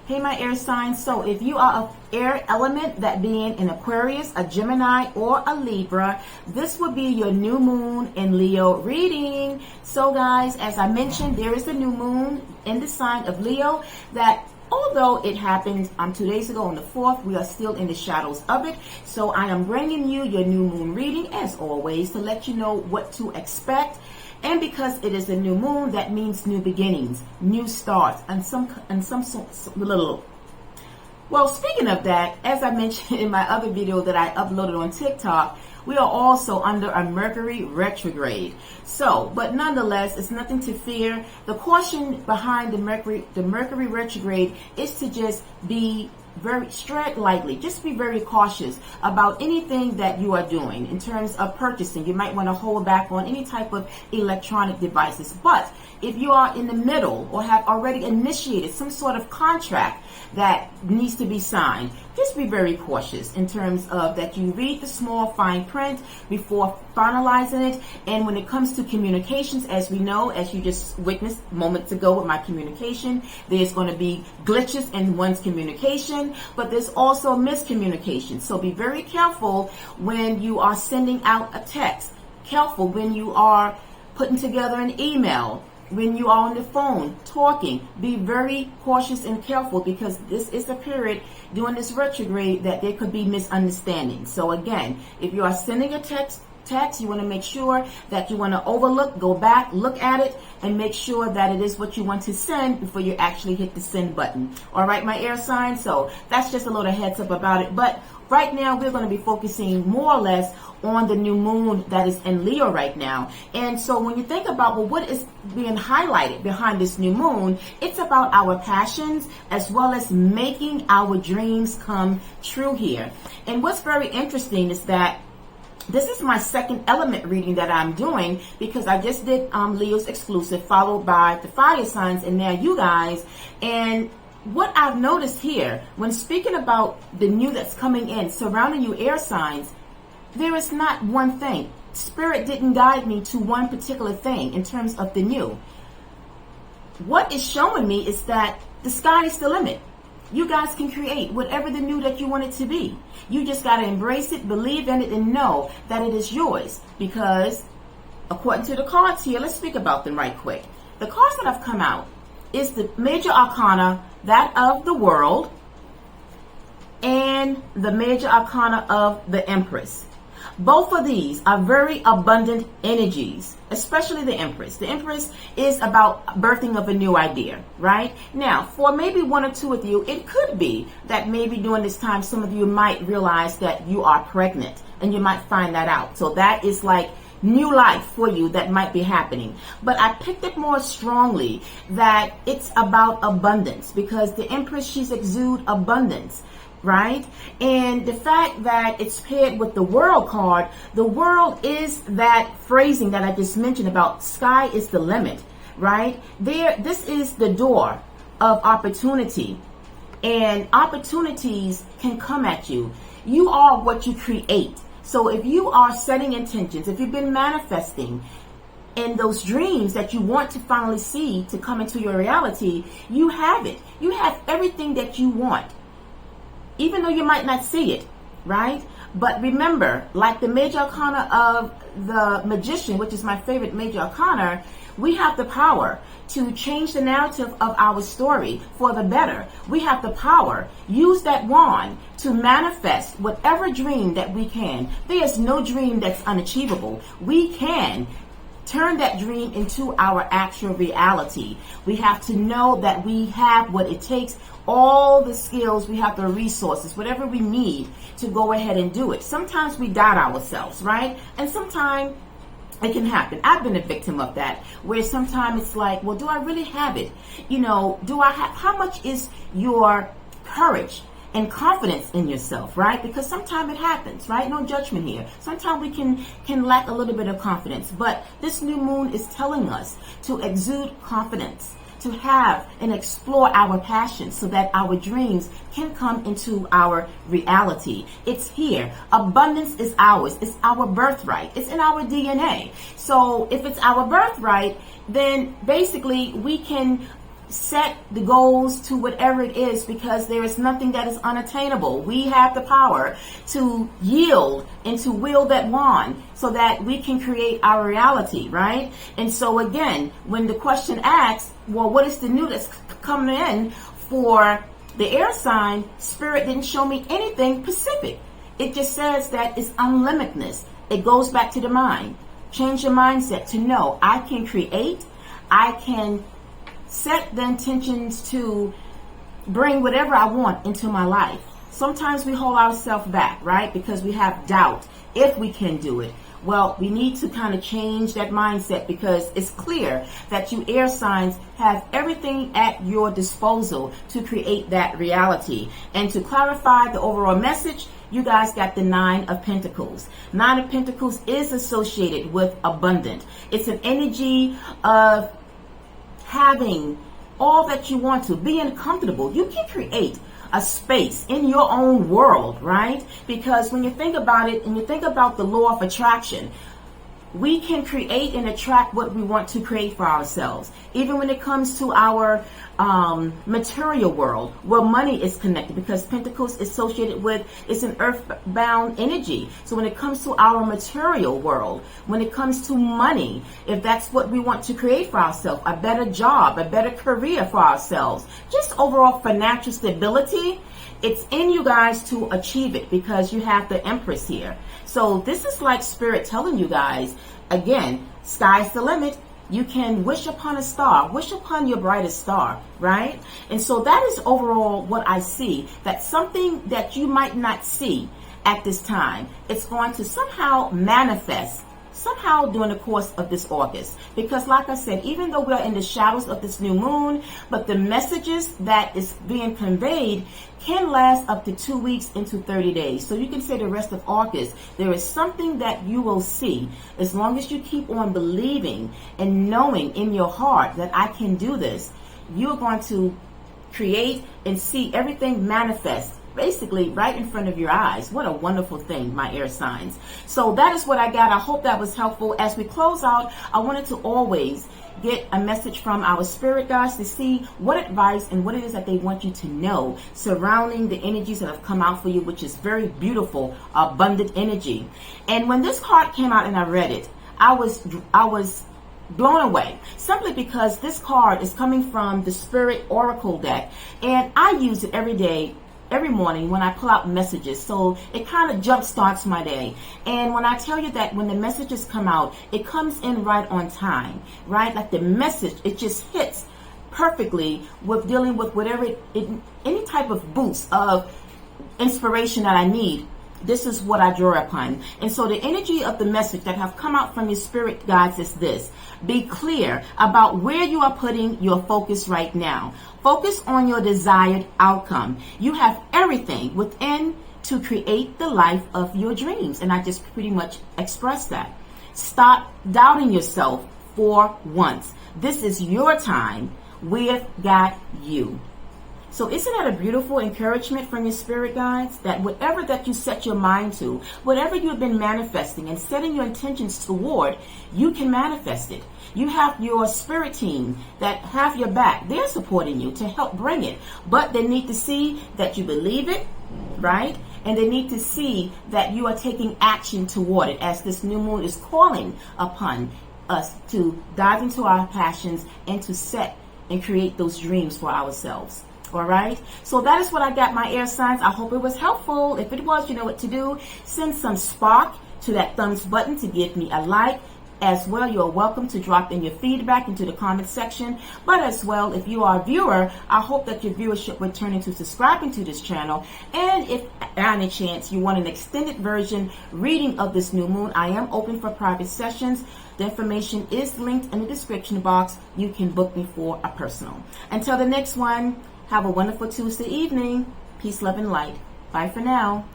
Hey, my air signs. So if you are of air element, that being an Aquarius, a Gemini, or a Libra, this would be your new moon in Leo reading. So guys, as I mentioned, there is a new moon in the sign of Leo that although it happened 2 days ago on the 4th, we are still in the shadows of it. So I am bringing you your new moon reading as always to let you know what to expect. And because it is a new moon, that means new beginnings, new starts, and some little. Well, speaking of that, as I mentioned in my other video that I uploaded on TikTok, we are also under a Mercury retrograde. So, but nonetheless, it's nothing to fear. The caution behind the Mercury retrograde is to just be tread lightly. Just be very cautious about anything that you are doing in terms of purchasing. You might want to hold back on any type of electronic devices. But if you are in the middle or have already initiated some sort of contract that needs to be signed, just be very cautious in terms of that you read the small fine print before finalizing it. And when it comes to communications, as we know, as you just witnessed moments ago with my communication, there's going to be glitches in one's communication, but there's also miscommunication. So be very careful when you are sending out a text. Careful when you are putting together an email. When you are on the phone talking, be very cautious and careful, because this is a period during this retrograde that there could be misunderstandings. So again, if you are sending a text, you want to make sure that you want to overlook, go back, look at it, and make sure that it is what you want to send before you actually hit the send button. All right, my air signs. So that's just a little heads up about it. But right now, we're going to be focusing more or less on the new moon that is in Leo right now. And so when you think about, well, what is being highlighted behind this new moon, it's about our passions as well as making our dreams come true here. And what's very interesting is that this is my second element reading that I'm doing, because I just did Leo's exclusive, followed by the fire signs, and now you guys. And what I've noticed here, when speaking about the new that's coming in, surrounding you air signs, there is not one thing. Spirit didn't guide me to one particular thing in terms of the new. What is showing me is that the sky is the limit. You guys can create whatever the new that you want it to be. You just got to embrace it, believe in it, and know that it is yours. Because according to the cards here, let's speak about them right quick. The cards that have come out is the major arcana, that of the world, and the major arcana of the Empress. Both of these are very abundant energies, especially the Empress. The Empress is about birthing of a new idea, right? Now, for maybe one or two of you, it could be that maybe during this time, some of you might realize that you are pregnant, and you might find that out. So that is like new life for you that might be happening. But I picked it more strongly that it's about abundance, because the Empress, she's exude abundance, right? And the fact that it's paired with the world card, the world is that phrasing that I just mentioned about sky is the limit, right? This is the door of opportunity, and opportunities can come at you. You are what you create. So if you are setting intentions, if you've been manifesting, and those dreams that you want to finally see to come into your reality, you have it. You have everything that you want, even though you might not see it, right? But remember, like the major arcana of the Magician, which is my favorite major arcana, we have the power to change the narrative of our story for the better. We have the power. Use that wand to manifest whatever dream that we can. There is no dream that's unachievable. We can turn that dream into our actual reality. We have to know that we have what it takes, all the skills, we have the resources, whatever we need to go ahead and do it. Sometimes we doubt ourselves, right? And sometimes it can happen. I've been a victim of that, where sometimes it's like, well, do I really have it? You know, how much is your courage and confidence in yourself, right? Because sometimes it happens, right? No judgment here. Sometimes we can lack a little bit of confidence, but this new moon is telling us to exude confidence, to have and explore our passions so that our dreams can come into our reality. It's here. Abundance is ours. It's our birthright. It's in our DNA. So if it's our birthright, then basically we can set the goals to whatever it is, because there is nothing that is unattainable. We have the power to yield and to wield that wand so that we can create our reality, right? And so again, when the question asks, well, what is the new that's coming in for the air sign? Spirit didn't show me anything specific. It just says that it's unlimitedness. It goes back to the mind. Change your mindset to know I can create, I can set the intentions to bring whatever I want into my life. Sometimes we hold ourselves back, right? Because we have doubt if we can do it. Well, we need to kind of change that mindset, because it's clear that you air signs have everything at your disposal to create that reality. And to clarify the overall message, you guys got the 9 of Pentacles. 9 of Pentacles is associated with abundant. It's an energy of having all that you want to, being comfortable. You can create a space in your own world, right? Because when you think about it and you think about the law of attraction, we can create and attract what we want to create for ourselves. Even when it comes to our material world, where money is connected, because Pentacles is associated with, it's an earthbound energy. So when it comes to our material world, when it comes to money, if that's what we want to create for ourselves, a better job, a better career for ourselves, just overall financial stability, it's in you guys to achieve it, because you have the Empress here. So this is like Spirit telling you guys, again, sky's the limit. You can wish upon a star, wish upon your brightest star, right? And so that is overall what I see, that something that you might not see at this time, it's going to somehow manifest somehow during the course of this August. Because like I said, even though we're in the shadows of this new moon, but the messages that is being conveyed can last up to 2 weeks into 30 days. So you can say the rest of August, there is something that you will see. As long as you keep on believing and knowing in your heart that I can do this, you're going to create and see everything manifest basically right in front of your eyes. What a wonderful thing, my air signs. So that is what I got. I hope that was helpful. As we close out, I wanted to always get a message from our spirit guides to see what advice and what it is that they want you to know surrounding the energies that have come out for you, which is very beautiful, abundant energy. And when this card came out and I read it, I was blown away, simply because this card is coming from the Spirit Oracle deck, and I use it every day, every morning when I pull out messages. So it kind of jump starts my day. And when I tell you that when the messages come out, it comes in right on time, right? Like the message, it just hits perfectly with dealing with whatever any type of boost of inspiration that I need. This is what I draw upon. And so the energy of the message that have come out from your spirit guides is this: be clear about where you are putting your focus right now. Focus on your desired outcome. You have everything within to create the life of your dreams. And I just pretty much expressed that. Stop doubting yourself for once. This is your time. We've got you. So isn't that a beautiful encouragement from your spirit guides? That whatever that you set your mind to, whatever you've been manifesting and setting your intentions toward, you can manifest it. You have your spirit team that have your back. They're supporting you to help bring it. But they need to see that you believe it, right? And they need to see that you are taking action toward it, as this new moon is calling upon us to dive into our passions and to set and create those dreams for ourselves. All right, so that is what I got, my air signs. I hope it was helpful. If it was, you know what to do. Send some spark to that thumbs button to give me a like. As well, you're welcome to drop in your feedback into the comment section. But as well, if you are a viewer, I hope that your viewership will turn into subscribing to this channel. And if by any chance you want an extended version reading of this new moon, I am open for private sessions. The information is linked in the description box. You can book me for a personal. Until the next one, have a wonderful Tuesday evening. Peace, love, and light. Bye for now.